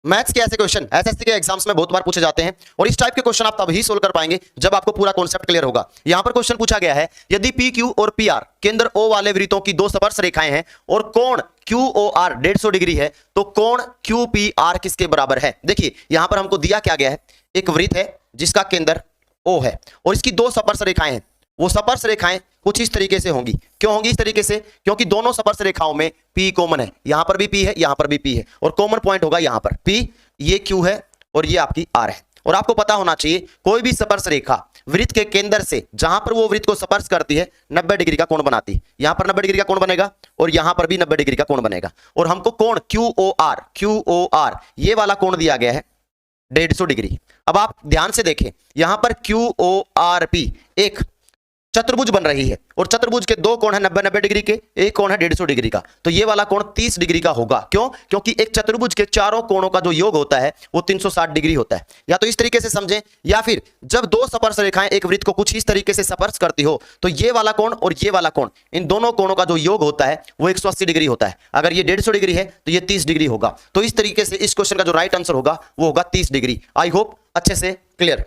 Maths के ऐसे question SSC के एग्जाम्स में बहुत बार पूछे जाते हैं और इस टाइप के क्वेश्चन आप तभी सोल्व कर पाएंगे जब आपको पूरा कॉन्सेप्ट क्लियर होगा। यहां पर क्वेश्चन पूछा गया है, यदि पी क्यू और पी आर केंद्र ओ वाले वृत्तों की दो स्पर्श रेखाएं हैं और कोण क्यू ओ आर 150 डिग्री है, तो कोण क्यू पी आर किसके बराबर है। देखिए यहां पर हमको दिया क्या गया है, एक वृत्त है जिसका केंद्र ओ है और इसकी दो स्पर्श रेखाएं हैं। वो स्पर्श रेखाएं कुछ इस तरीके से होंगी। क्यों होंगी इस तरीके से? क्योंकि दोनों स्पर्श रेखाओं में P कॉमन है, यहां पर भी P है, यहां पर भी P है और कॉमन पॉइंट होगा यहां पर P, ये Q है और ये आपकी R है। और आपको पता होना चाहिए कोई भी स्पर्श रेखा वृत्त के केंद्र से जहां पर वो वृत्त को स्पर्श करती है 90 डिग्री का कोण बनाती है। यहां पर 90 डिग्री का कोण बनेगा और यहां पर भी 90 डिग्री का कोण बनेगा। और हमको कोण QOR ये वाला कोण दिया गया है 150 डिग्री। अब आप ध्यान से देखें, यहां पर QORP एक चतुर्भुज बन रही है और चतुर्भुज के दो कोण है 90-90 डिग्री के, एक कोण है 150 डिग्री का, तो ये वाला कोण 30 डिग्री का होगा। क्यों? क्योंकि एक चतुर्भुज के चारों कोणों का जो योग होता है वो 360 डिग्री होता है। या तो इस तरीके से समझें, या फिर जब दो स्पर्श रेखाएं एक वृत्त को कुछ इस तरीके से स्पर्श करती हो तो ये वाला कोण और ये वाला कोण, इन दोनों कोणों का जो योग होता है वो 180 डिग्री होता है। अगर ये 150 डिग्री है तो ये 30 डिग्री होगा। तो इस तरीके से इस क्वेश्चन का जो राइट आंसर होगा वो होगा 30 डिग्री। आई होप अच्छे से क्लियर।